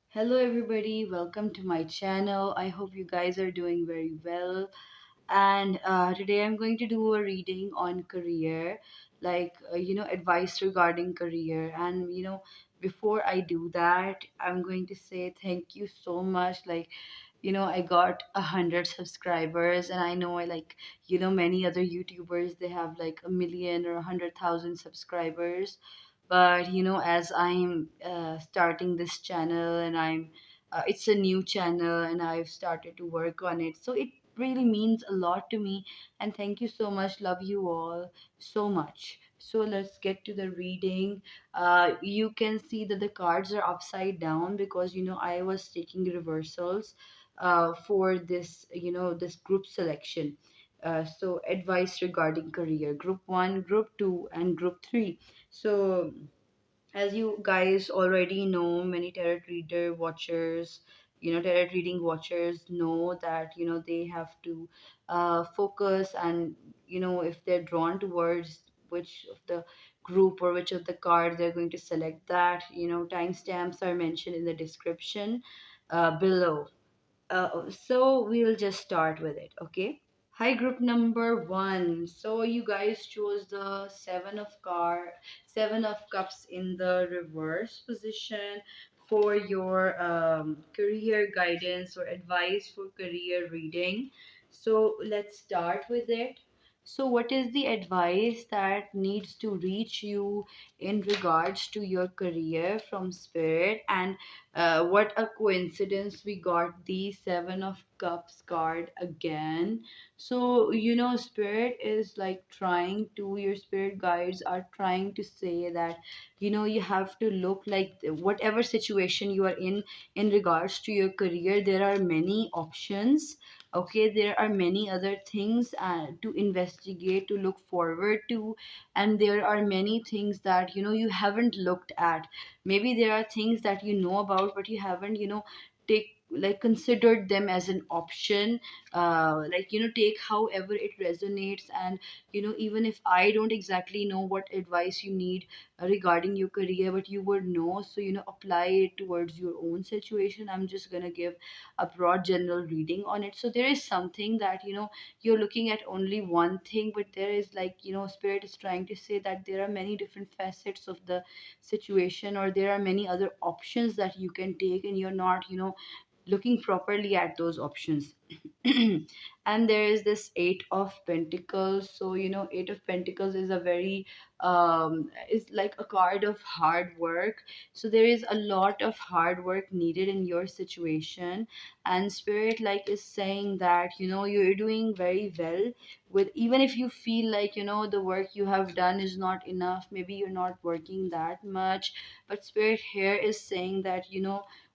Hello, everybody. Welcome to my channel. I hope you guys are doing very well. And today I'm going to do a reading on career, advice regarding career. And, before I do that, I'm going to say thank you so much. I got 100 subscribers, and I know many other YouTubers, they have like a million or 100,000 subscribers. But as I'm starting this channel, and it's a new channel, and I've started to work on it, so it really means a lot to me. And thank you so much. Love you all so much. So let's get to the reading. You can see that the cards are upside down because I was taking reversals for this group selection. So advice regarding career, group 1, group 2, and group 3. So as you guys already know, many tarot reading watchers know that they have to focus, and if they're drawn towards which of the group or which of the card they're going to select, that timestamps are mentioned in the description below. So we'll just start with it, okay? Hi, group number 1. So you guys chose the Seven of Cups in the reverse position for your career guidance or advice for career reading. So let's start with it. So, what is the advice that needs to reach you in regards to your career from Spirit? And what a coincidence, we got the Seven of Cups card again. So Spirit is like trying to your spirit guides are trying to say that you have to look like whatever situation you are in regards to your career, there are many options. Okay, there are many other things to investigate, to look forward to, and there are many things that you haven't looked at. Maybe there are things that you know about, but you haven't take like considered them as an option. Take however it resonates. And even if I don't exactly know what advice you need regarding your career, but you would know, so apply it towards your own situation. I'm just gonna give a broad general reading on it. So there is something that you're looking at only one thing, but there is Spirit is trying to say that there are many different facets of the situation, or there are many other options that you can take, and you're not looking properly at those options. And there is this Eight of Pentacles. So Eight of Pentacles is a very is like a card of hard work. So there is a lot of hard work needed in your situation, and Spirit is saying that you're doing very well with, even if you feel like the work you have done is not enough, maybe you're not working that much. But Spirit here is saying that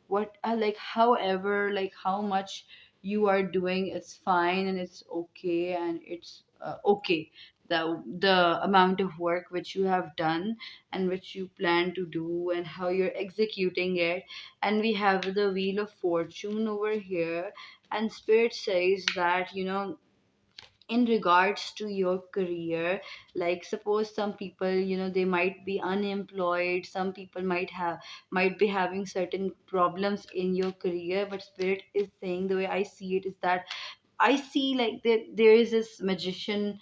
what however, how much you are doing, it's fine, and it's okay, and it's okay. The amount of work which you have done, and which you plan to do, and how you're executing it. And we have the Wheel of Fortune over here, and Spirit says that in regards to your career, like suppose some people they might be unemployed, some people might be having certain problems in your career. But Spirit is saying, the way I see it is that I see like there is this magician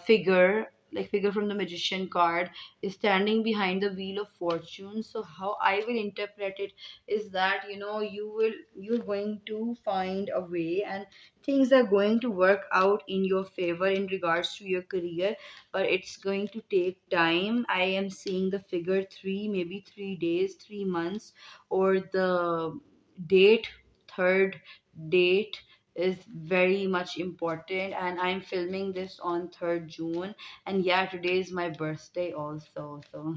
figure, like figure from the magician card, is standing behind the Wheel of Fortune. So how I will interpret it is that you're going to find a way, and things are going to work out in your favor in regards to your career. But it's going to take time. I am seeing the figure 3, maybe 3 days, 3 months, or the date, third date is very much important. And I'm filming this on 3rd June, and yeah, today is my birthday also. So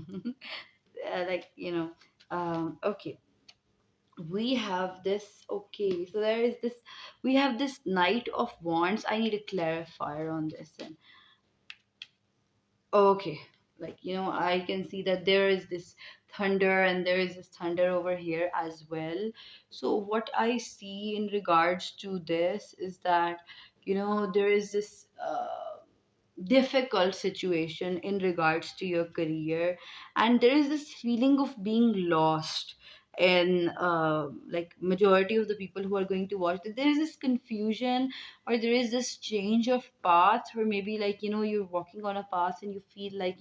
okay, we have this. Okay, so there is this, we have this Knight of Wands. I need a clarifier on this. And okay, I can see that there is this thunder, and there is this thunder over here as well. So what I see in regards to this is that there is this difficult situation in regards to your career, and there is this feeling of being lost in like majority of the people who are going to watch, there is this confusion, or there is this change of path, or maybe like you're walking on a path and you feel like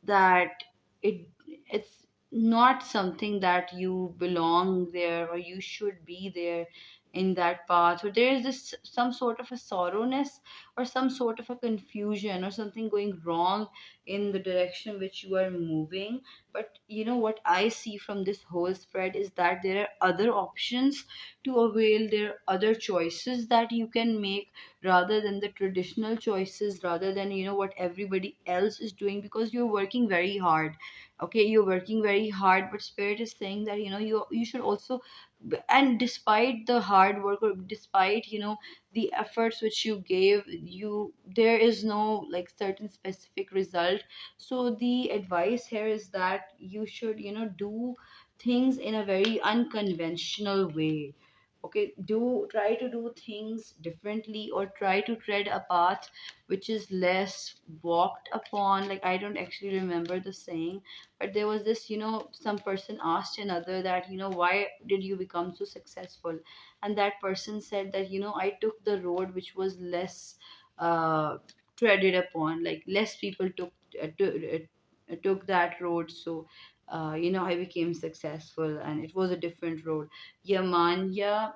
that it it's not something that you belong there or you should be there in that path, or there is this some sort of a sorrowness or some sort of a confusion or something going wrong in the direction which you are moving. But what I see from this whole spread is that there are other options to avail, there are other choices that you can make rather than the traditional choices, rather than what everybody else is doing, because you're working very hard. Okay, you're working very hard, but spirit is saying that you should also, and despite the hard work, or despite the efforts which you gave, there is no like certain specific result. So the advice here is that you should do things in a very unconventional way. Okay, do try to do things differently, or try to tread a path which is less walked upon. Like, I don't actually remember the saying, but there was this, some person asked another that why did you become so successful, and that person said that I took the road which was less uh treaded upon, like less people took that road. So I became successful, and it was a different road. Yamanya,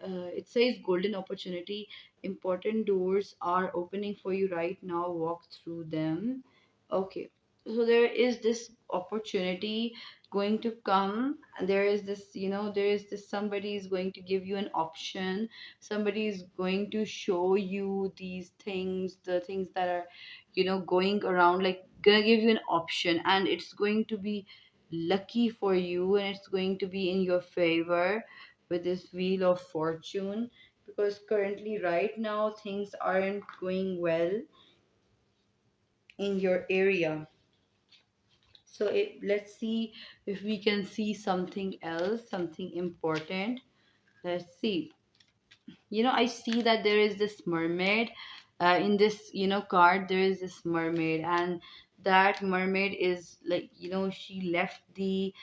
it says golden opportunity. Important doors are opening for you right now. Walk through them. Okay. So there is this opportunity going to come, and there is this, there is this, somebody is going to give you an option. Somebody is going to show you these things, the things that are, going around, like gonna give you an option, and it's going to be lucky for you, and it's going to be in your favor with this wheel of fortune, because currently right now things aren't going well in your area. So let's see if we can see something else, something important. Let's see. I see that there is this mermaid in this card. There is this mermaid, and that mermaid is like, she left the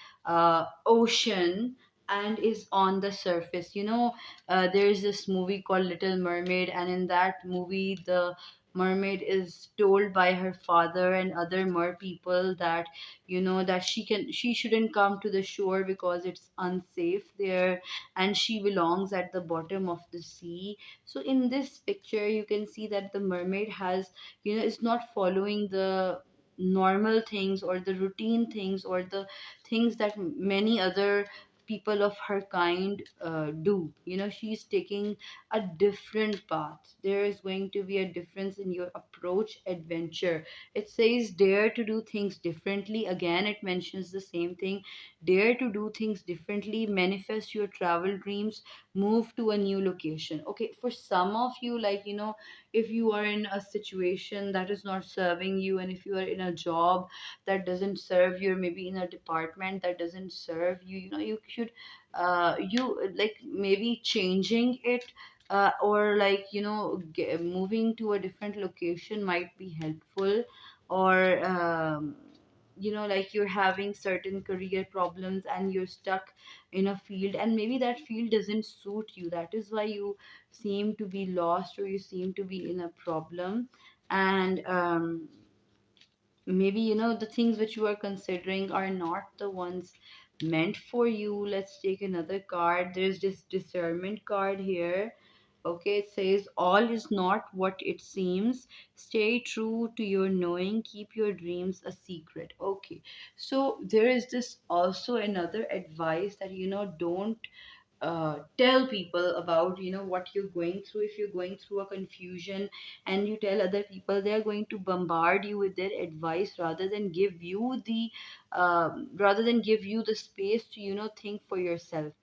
ocean and is on the surface. There is this movie called Little Mermaid, and in that movie the mermaid is told by her father and other mer people that that she shouldn't come to the shore because it's unsafe there, and she belongs at the bottom of the sea. So in this picture you can see that the mermaid has, is not following the normal things or the routine things or the things that many other people of her kind do. She's taking a different path. There is going to be a difference in your approach adventure. It says dare to do things differently. Again, it mentions the same thing. Dare to do things differently, manifest your travel dreams, move to a new location. Okay, for some of you, like, if you are in a situation that is not serving you, and if you are in a job that doesn't serve you, or maybe in a department that doesn't serve you, you should you like maybe changing it, or like moving to a different location might be helpful. Or like you're having certain career problems and you're stuck in a field, and maybe that field doesn't suit you, that is why you seem to be lost, or you seem to be in a problem. And maybe the things which you are considering are not the ones meant for you. Let's take another card. There's this discernment card here. Okay, it says all is not what it seems. Stay true to your knowing. Keep your dreams a secret. Okay, so there is this also another advice that don't tell people about what you're going through. If you're going through a confusion and you tell other people, they're going to bombard you with their advice rather than give you the space to think for yourself.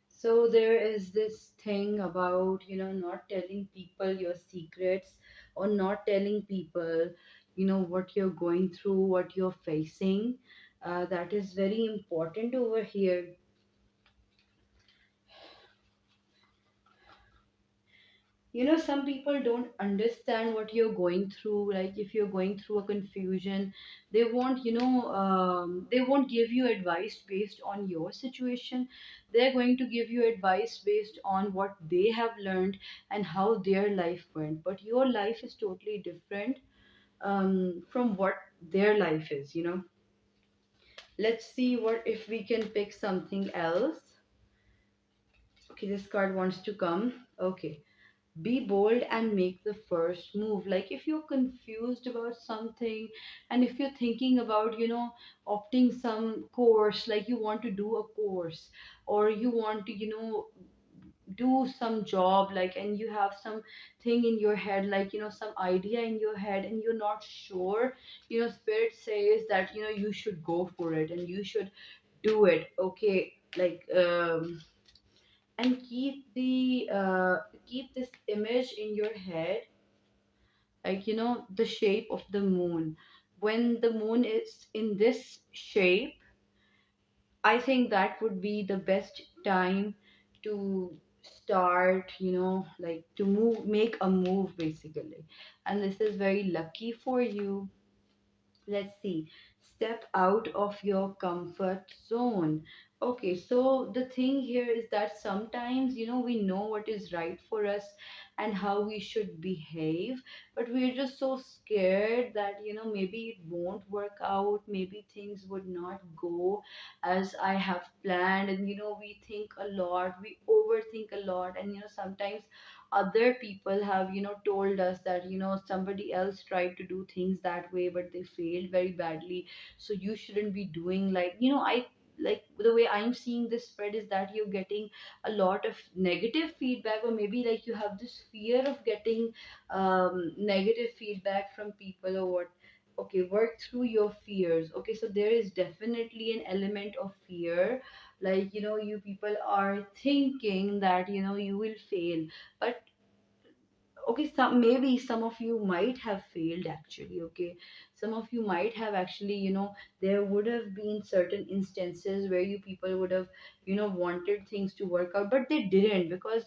So there is this thing about not telling people your secrets, or not telling people what you're going through, what you're facing. That is very important over here. some people don't understand what you're going through. Like if you're going through a confusion, they won't give you advice based on your situation. They're going to give you advice based on what they have learned and how their life went, but your life is totally different from what their life is. Let's see what if we can pick something else. Okay, this card wants to come. Okay, be bold and make the first move. Like if you're confused about something, and if you're thinking about opting some course, like you want to do a course, or you want to do some job, like, and you have some thing in your head, like some idea in your head, and you're not sure, spirit says that you should go for it and you should do it. Okay, like and keep this image in your head, like the shape of the moon. When the moon is in this shape, I think that would be the best time to start, like to make a move basically. And this is very lucky for you. Let's see. Step out of your comfort zone. Okay, so the thing here is that sometimes, we know what is right for us and how we should behave, but we're just so scared that, maybe it won't work out, maybe things would not go as I have planned. And, we think a lot, we overthink a lot, and, sometimes other people have told us that somebody else tried to do things that way but they failed very badly, so you shouldn't be doing, like I like the way I'm seeing this spread is that you're getting a lot of negative feedback, or maybe like you have this fear of getting negative feedback from people or what. Okay, work through your fears. Okay, so there is definitely an element of fear, like you people are thinking that you will fail. But okay, some of you might have failed actually. Okay, some of you might have actually, there would have been certain instances where you people would have wanted things to work out, but they didn't, because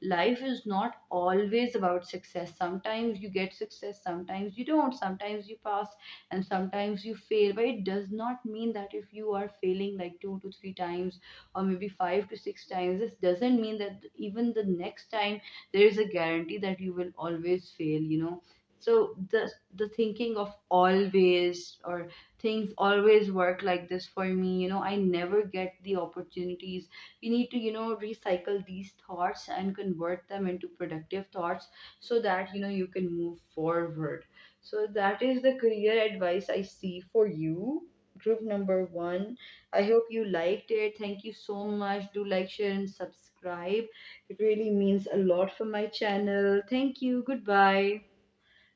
life is not always about success. Sometimes you get success, sometimes you don't, sometimes you pass, and sometimes you fail. But it does not mean that if you are failing like 2 to 3 times, or maybe 5 to 6 times, this doesn't mean that even the next time there is a guarantee that you will always fail. So the thinking of always, or things always work like this for me, I never get the opportunities. You need to recycle these thoughts and convert them into productive thoughts, so that you can move forward. So that is the career advice I see for you, group number 1. I hope you liked it. Thank you so much. Do like, share, and subscribe. It really means a lot for my channel. Thank you. Goodbye.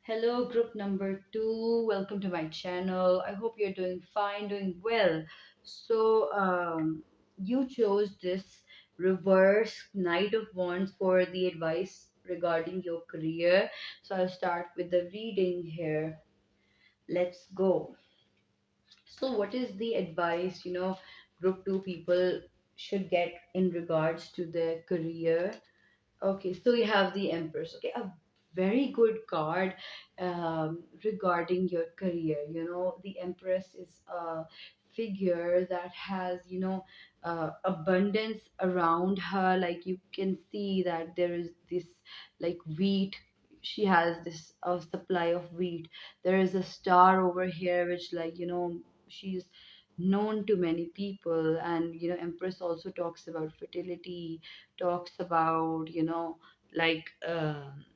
Hello, group number 2. Welcome to my channel. I hope you're doing fine, doing well. So, you chose this reverse Knight of Wands for the advice regarding your career. So, I'll start with the reading here. Let's go. So, what is the advice, group 2 people should get in regards to their career? Okay, so we have the Empress. Okay, a very good card regarding your career. The Empress is a figure that has, abundance around her. Like you can see that there is this, like, wheat. She has this supply of wheat. There is a star over here, which, like, she's known to many people. And Empress also talks about fertility, talks about like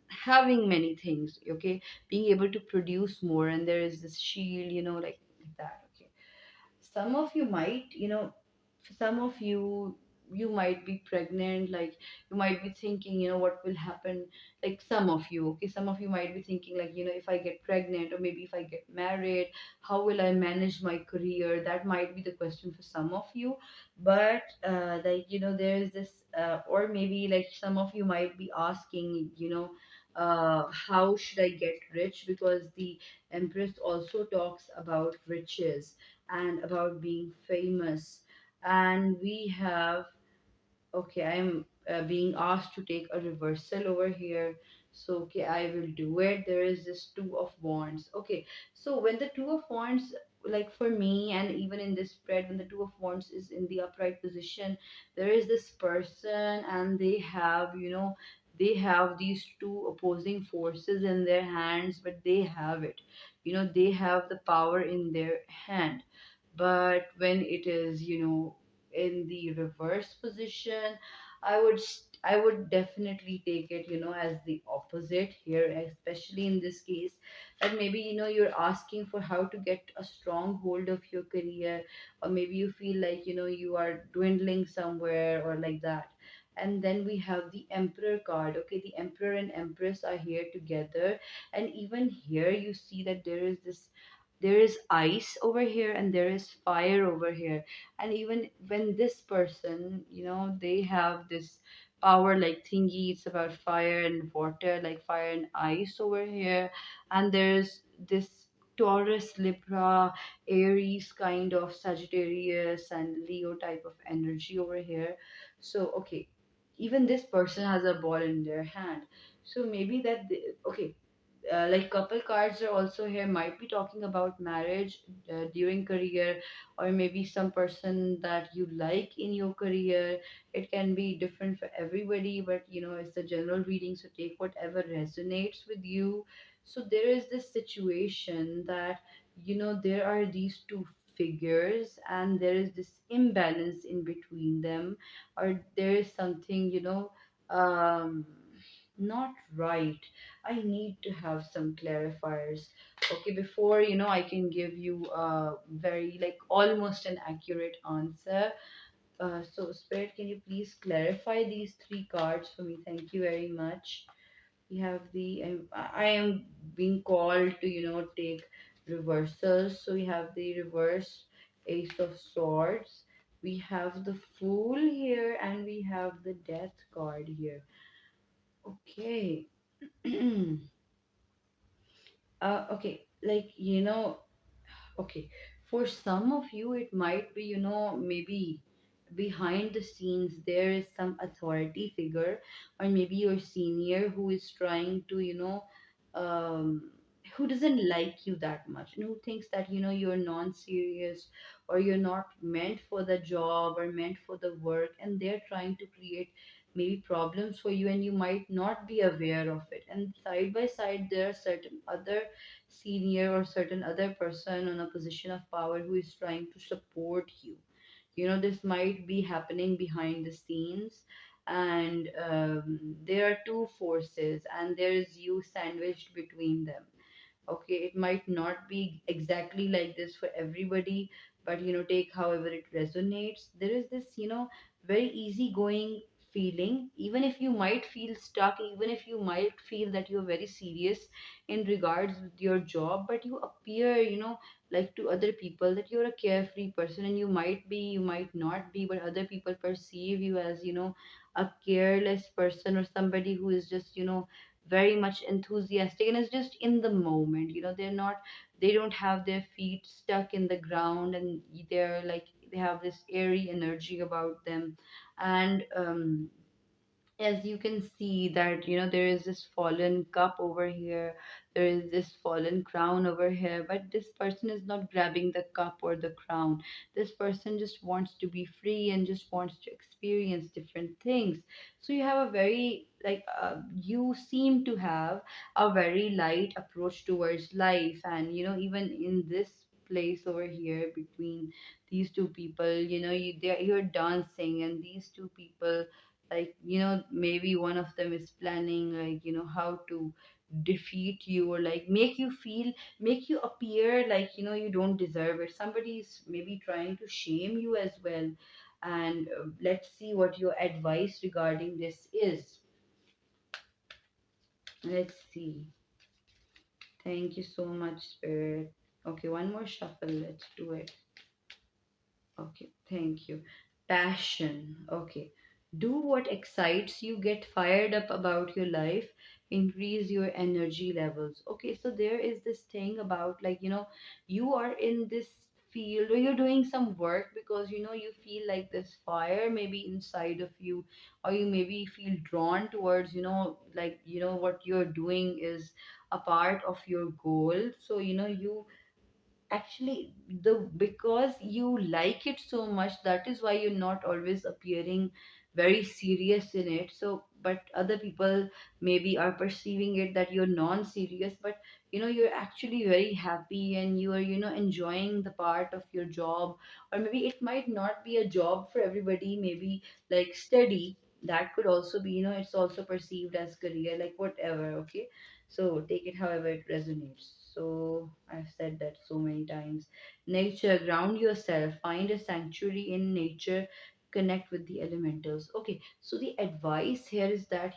having many things. Okay, being able to produce more. And there is this shield, like that. Okay, some of you might, some of you might be pregnant. Like you might be thinking, what will happen. Like some of you, okay, some of you might be thinking, like, if I get pregnant, or maybe if I get married, how will I manage my career? That might be the question for some of you. But like there is this or maybe like some of you might be asking, how should I get rich? Because the Empress also talks about riches and about being famous. And we have, okay, I'm being asked to take a reversal over here. So okay, I will do it. There is this two of wands. Okay, so when the two of wands, like for me, and even in this spread, when the two of wands is in the upright position, there is this person, and they have, they have these two opposing forces in their hands, but they have it, they have the power in their hand. But when it is, in the reverse position, I would definitely take it, as the opposite here, especially in this case, that maybe, you're asking for how to get a strong hold of your career, or maybe you feel like, you are dwindling somewhere or like that. And then we have the emperor card. Okay, the emperor and empress are here together, and even here you see that there is ice over here and there is fire over here. And even when this person, they have this power like thingy, it's about fire and water, like fire and ice over here. And there's this Taurus, Libra, Aries kind of, Sagittarius and Leo type of energy over here. So okay, even this person has a ball in their hand. So maybe okay, like couple cards are also here, might be talking about marriage during career, or maybe some person that you like in your career. It can be different for everybody, but it's a general reading, so take whatever resonates with you. So there is this situation that, there are these two figures, and there is this imbalance in between them, or there is something, um not right. I need to have some clarifiers. Okay, before, I can give you a very, like, almost an accurate answer. So, Spirit, can you please clarify these three cards for me? Thank you very much. We have I am being called to, take reversals. So, we have the reverse Ace of Swords. We have the Fool here, and we have the Death card here. Okay. Okay, like, okay, for some of you, it might be, maybe behind the scenes there is some authority figure, or maybe your senior who is trying to, um, who doesn't like you that much, and who thinks that, you're non-serious, or you're not meant for the job or meant for the work, and they're trying to create maybe problems for you, and you might not be aware of it. And side by side, there are certain other senior or certain other person on a position of power who is trying to support you. This might be happening behind the scenes. And there are two forces, and there is you sandwiched between them. Okay, it might not be exactly like this for everybody, but take however it resonates. There is this, very easygoing feeling, even if you might feel stuck, even if you might feel that you're very serious in regards with your job, but you appear, like to other people, that you're a carefree person, and you might be, you might not be, but other people perceive you as, a careless person, or somebody who is just, very much enthusiastic and is just in the moment. They don't have their feet stuck in the ground, and they're like, they have this airy energy about them. And as you can see that, there is this fallen cup over here, there is this fallen crown over here, but this person is not grabbing the cup or the crown. This person just wants to be free and just wants to experience different things. So you have a very, like, you seem to have a very light approach towards life. And even in this place over here between these two people, you're dancing, and these two people, like, maybe one of them is planning, like, how to defeat you, or like make you appear like, you don't deserve it. Somebody's maybe trying to shame you as well. And let's see what your advice regarding this is. Let's see. Thank you so much, Spirit. Okay, one more shuffle, let's do it. Okay, thank you. Passion. Okay. Do what excites you, get fired up about your life, increase your energy levels. Okay, so there is this thing about, like, you are in this field, or you're doing some work because you feel like this fire maybe inside of you, or you maybe feel drawn towards, like what you're doing is a part of your goal. So you actually, the because you like it so much, that is why you're not always appearing very serious in it. So but other people maybe are perceiving it that you're non-serious, but you're actually very happy, and you are enjoying the part of your job. Or maybe it might not be a job for everybody, maybe like study, that could also be, it's also perceived as career, like whatever. Okay, so take it however it resonates. So I've said that so many times. Nature, ground yourself, find a sanctuary in nature, connect with the elementals. Okay, so the advice here is that,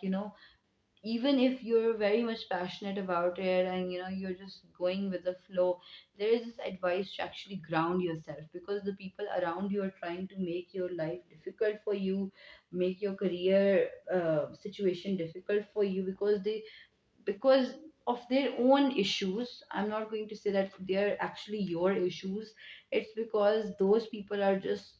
even if you're very much passionate about it, and you're just going with the flow, there is this advice to actually ground yourself, because the people around you are trying to make your life difficult for you, make your career situation difficult for you, because of their own issues. I'm not going to say that they're actually your issues. It's because those people are just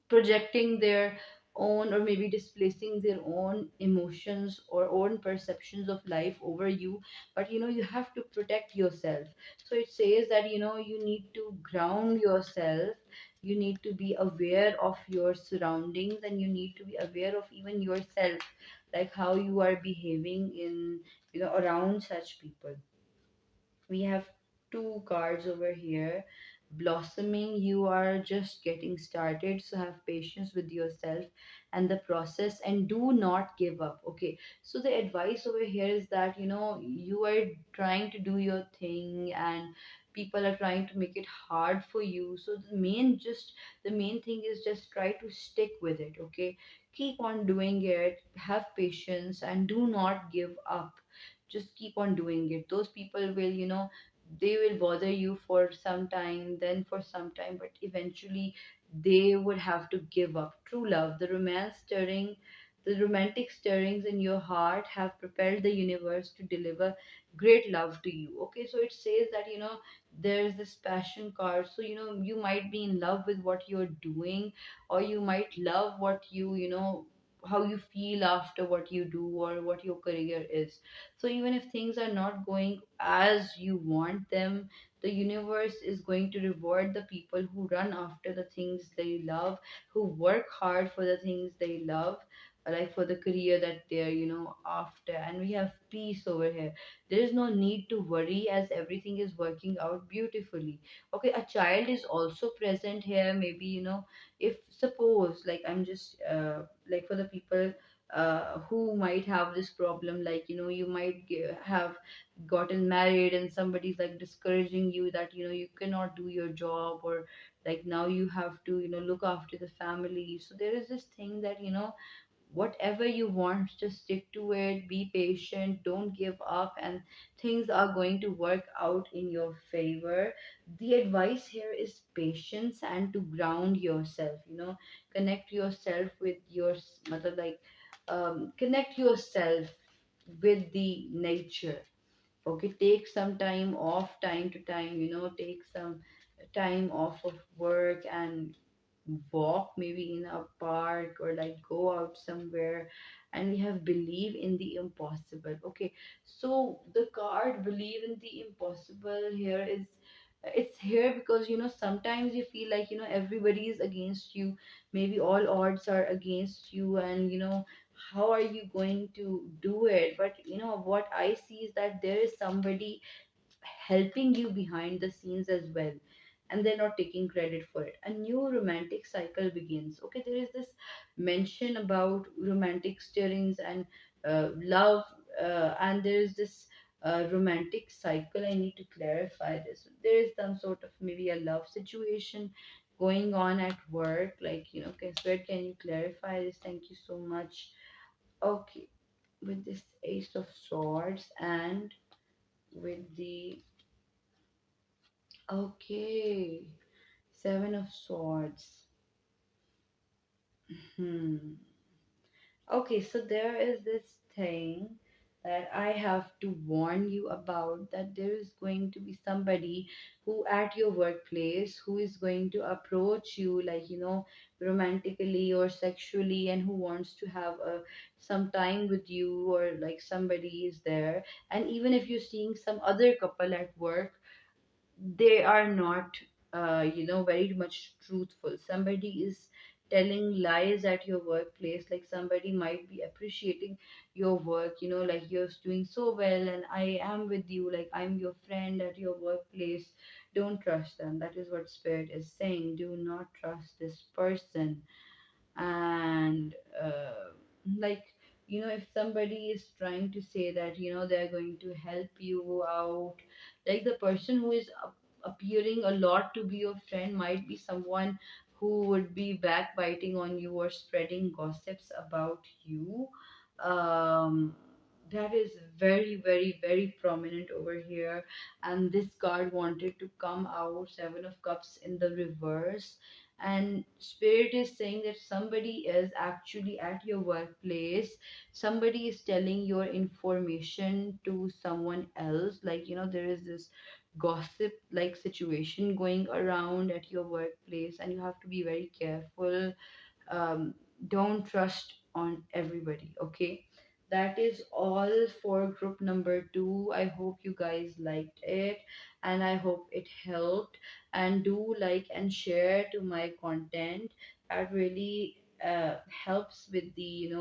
projecting their own, or maybe displacing their own emotions or own perceptions of life over you. But you have to protect yourself. So it says that you need to ground yourself, you need to be aware of your surroundings, and you need to be aware of even yourself, like how you are behaving in around such people. We have two cards over here. Blossoming, you are just getting started, so have patience with yourself and the process, and do not give up. Okay, so the advice over here is that you are trying to do your thing, and people are trying to make it hard for you. So the main thing is just try to stick with it. Okay, keep on doing it, have patience, and do not give up. Just keep on doing it. Those people will, they will bother you for some time, then for some time, but eventually they would have to give up. True love, the romantic stirrings in your heart have prepared the universe to deliver great love to you. Okay, so it says that there's this passion card. So you might be in love with what you're doing, or you might love what how you feel after what you do, or what your career is. So even if things are not going as you want them, the universe is going to reward the people who run after the things they love, who work hard for the things they love, like for the career that they're after. And we have peace over here. There is no need to worry, as everything is working out beautifully. Okay, a child is also present here. Maybe if suppose, like, I'm just like, for the people who might have this problem, like you might have gotten married, and somebody's like discouraging you that you cannot do your job, or like now you have to look after the family. So there is this thing that whatever you want, just stick to it, be patient, don't give up, and things are going to work out in your favor. The advice here is patience, and to ground yourself, connect yourself with like connect yourself with the nature. Okay, take some time off, time to time, take some time off of work, and walk maybe in a park, or like go out somewhere. And we have believe in the impossible. Okay, so the card believe in the impossible here is, it's here because sometimes you feel like everybody is against you, maybe all odds are against you, and how are you going to do it? But what I see is that there is somebody helping you behind the scenes as well, and they're not taking credit for it. A new romantic cycle begins. Okay, there is this mention about romantic stirrings and love, and there is this romantic cycle. I need to clarify this. There is some sort of maybe a love situation going on at work, like okay, so can you clarify this? Thank you so much. Okay, with this ace of swords, and with the, okay, seven of swords. Hmm. Okay, so there is this thing. that I have to warn you about, that there is going to be somebody who at your workplace who is going to approach you like, romantically or sexually, and who wants to have some time with you, or like somebody is there. And even if you're seeing some other couple at work, they are not very much truthful. Somebody is telling lies at your workplace. Like somebody might be appreciating your work, like you're doing so well and I am with you, like I'm your friend at your workplace. Don't trust them. That is what spirit is saying. Do not trust this person. And like, if somebody is trying to say that they're going to help you out, like the person who is appearing a lot to be your friend might be someone who would be backbiting on you or spreading gossips about you. um that is very, very, very prominent over here. And this card wanted to come out, Seven of Cups in the reverse. And spirit is saying that somebody is actually at your workplace. Somebody is telling your information to someone else. Like, there is this gossip like situation going around at your workplace, and you have to be very careful. Don't trust on everybody, okay? That is all for group number 2. I hope you guys liked it, and I hope it helped. And do like and share to my content. That really helps with the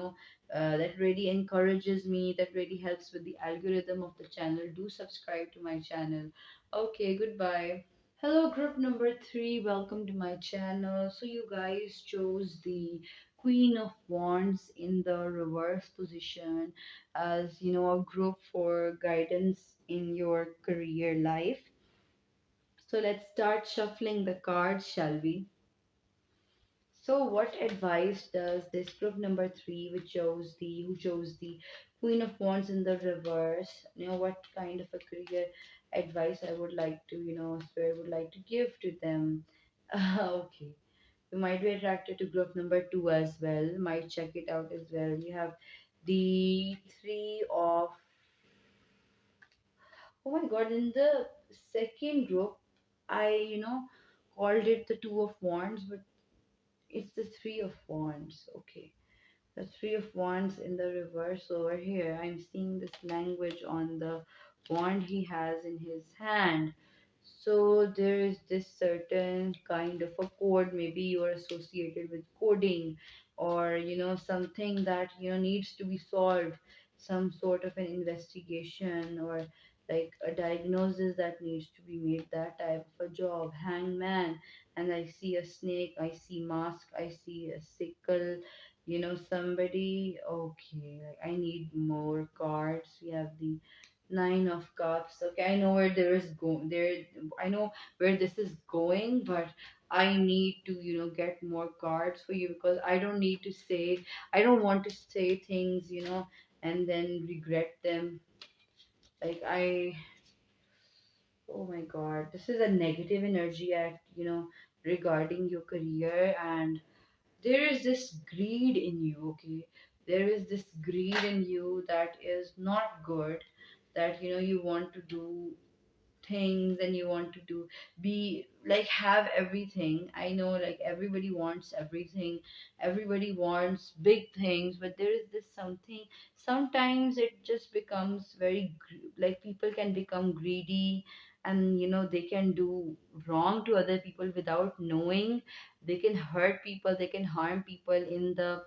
that really encourages me, that really helps with the algorithm of the channel. Do subscribe to my channel. Okay, goodbye. Hello, group number 3. Welcome to my channel. So, you guys chose the Queen of Wands in the reverse position as a group for guidance in your career life. So, let's start shuffling the cards, shall we? So, what advice does this group number 3, who chose the Queen of Wands in the reverse, what kind of a career advice I would like to, Spirit would like to give to them? Okay, you might be attracted to group number 2 as well. Might check it out as well. You have the three of, oh my god, in the second group, I called it the Two of Wands, but it's the Three of Wands. Okay, the Three of Wands in the reverse over here. I'm seeing this language on the wand he has in his hand. So there is this certain kind of a code. Maybe you are associated with coding, or something that needs to be solved, some sort of an investigation, or like a diagnosis that needs to be made, that type of a job. Hangman. And I see a snake, I see mask, I see a sickle, somebody. Okay, like I need more cards. We have the Nine of Cups. Okay, I know where there is go there. I know where this is going, but I need to get more cards for you, because I don't need to say. I don't want to say things and then regret them. Like I. Oh my God, this is a negative energy at regarding your career. And there is this greed in you. Okay, there is this greed in you that is not good, that you want to do things, and you want to do, be like, have everything. I know, like, everybody wants everything, everybody wants big things, but there is this something. Sometimes it just becomes very like, people can become greedy, and they can do wrong to other people without knowing. They can hurt people, they can harm people in the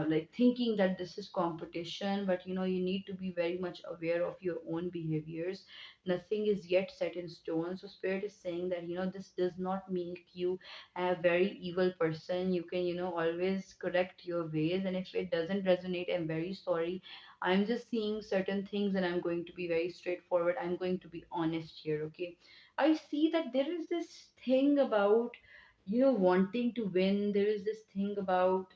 like, thinking that this is competition. But you need to be very much aware of your own behaviors. Nothing is yet set in stone. So spirit is saying that this does not make you a very evil person. You can always correct your ways, and if it doesn't resonate, I'm very sorry. I'm just seeing certain things, and I'm going to be very straightforward. I'm going to be honest here. Okay, I see that there is this thing about wanting to win. There is this thing about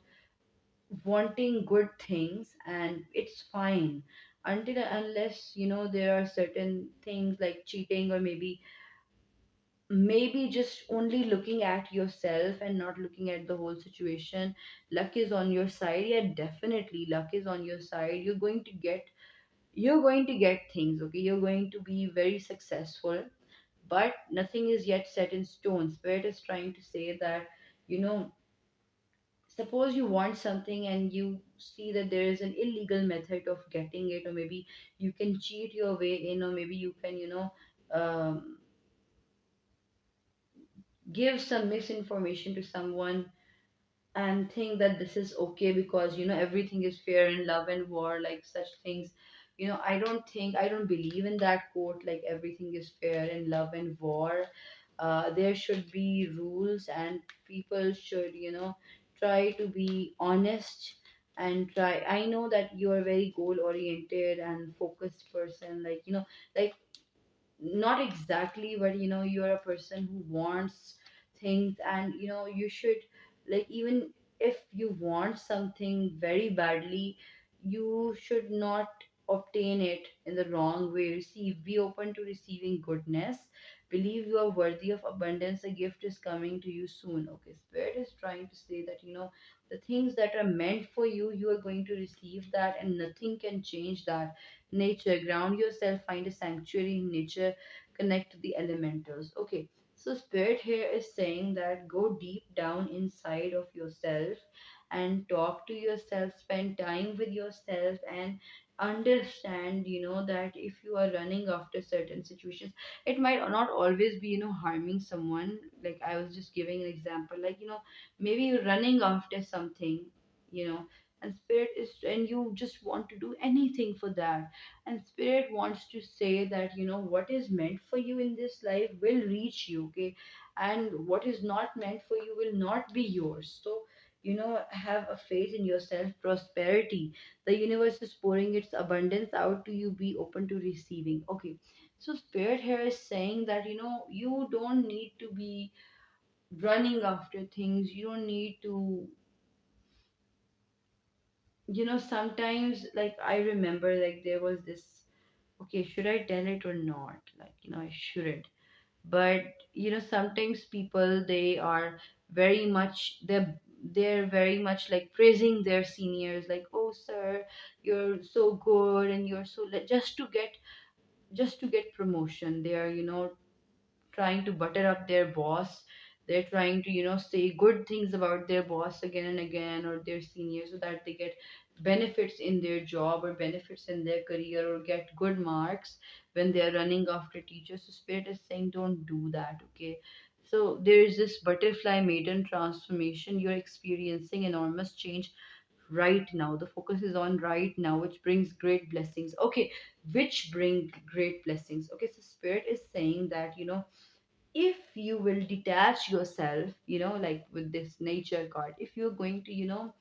wanting good things, and it's fine until unless there are certain things like cheating, or maybe just only looking at yourself and not looking at the whole situation. Luck is on your side. Yeah, definitely luck is on your side. You're going to get you're going to get things, okay? You're going to be very successful, but nothing is yet set in stone. Spirit is trying to say that, you know, suppose you want something and you see that there is an illegal method of getting it, or maybe you can cheat your way in, or maybe you can, give some misinformation to someone and think that this is okay because everything is fair in love and war, like such things. I don't believe in that quote, like everything is fair in love and war. There should be rules, and people should try to be honest, and try. I know that you are very goal oriented and focused person, like not exactly, but you're a person who wants things, and you should, like, even if you want something very badly, you should not obtain it in the wrong way. Be open to receiving goodness. Believe you are worthy of abundance. A gift is coming to you soon. Okay, spirit is trying to say that the things that are meant for you, you are going to receive that, and nothing can change that. Nature, ground yourself, find a sanctuary in nature, connect to the elementals. Okay, so spirit here is saying that go deep down inside of yourself and talk to yourself, spend time with yourself, and understand that if you are running after certain situations, it might not always be harming someone. Like, I was just giving an example, like, maybe you're running after something, you know and spirit is, and you just want to do anything for that, and spirit wants to say that what is meant for you in this life will reach you, okay? And what is not meant for you will not be yours. So have a faith in yourself. Prosperity, the universe is pouring its abundance out to you. Be open to receiving. Okay, so spirit here is saying that you don't need to be running after things. You don't need to, sometimes, like, I remember, like, there was this, okay, should I tell it or not? Like, I shouldn't. But sometimes people, they are very much, they're very much like praising their seniors, like, oh sir, you're so good, and you're so, like, just to get promotion. They are trying to butter up their boss. They're trying to say good things about their boss again and again, or their seniors, so that they get benefits in their job, or benefits in their career, or get good marks when they're running after teachers. So spirit is saying don't do that, okay? So there is this butterfly maiden transformation. You're experiencing enormous change right now. The focus is on right now, which brings great blessings. Okay, which bring great blessings. Okay, so spirit is saying that if you will detach yourself, like with this nature card, if you're going to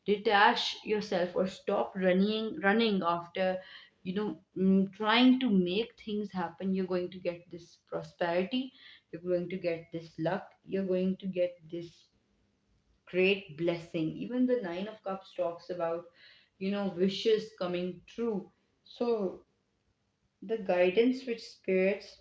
detach yourself, or stop running after trying to make things happen, you're going to get this prosperity, you're going to get this luck, you're going to get this great blessing. Even the Nine of Cups talks about wishes coming true. So the guidance which spirits,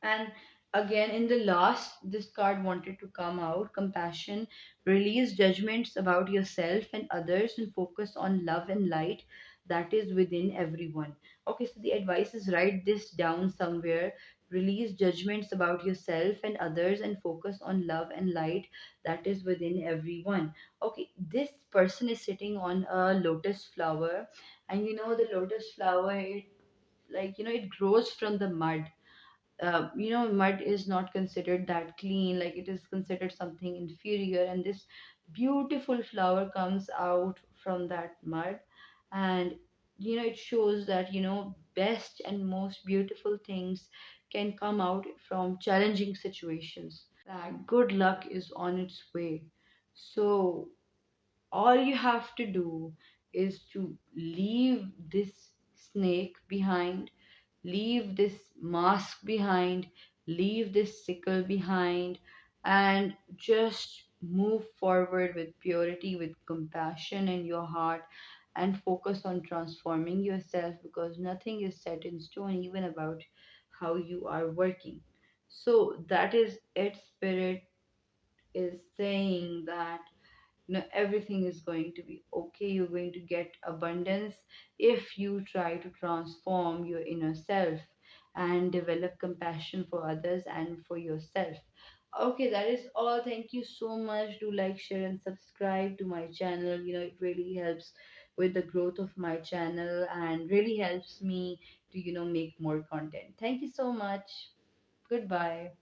and again, in the last, this card wanted to come out compassion. Release judgments about yourself and others, and focus on love and light that is within everyone. Okay, so the advice is write this down somewhere. Release judgments about yourself and others, and focus on love and light that is within everyone. Okay, this person is sitting on a lotus flower, and the lotus flower, it, like, it grows from the mud. Mud is not considered that clean, like it is considered something inferior, and this beautiful flower comes out from that mud. And it shows that best and most beautiful things can come out from challenging situations. Good luck is on its way. So all you have to do is to leave this snake behind, leave this mask behind, leave this sickle behind, and just move forward with purity, with compassion in your heart, and focus on transforming yourself, because nothing is set in stone, even about how you are working. So that is it. Spirit is saying that everything is going to be okay. You're going to get abundance if you try to transform your inner self and develop compassion for others and for yourself. Okay, that is all. Thank you so much. Do like, share, and subscribe to my channel. It really helps with the growth of my channel and really helps me to make more content. Thank you so much. Goodbye.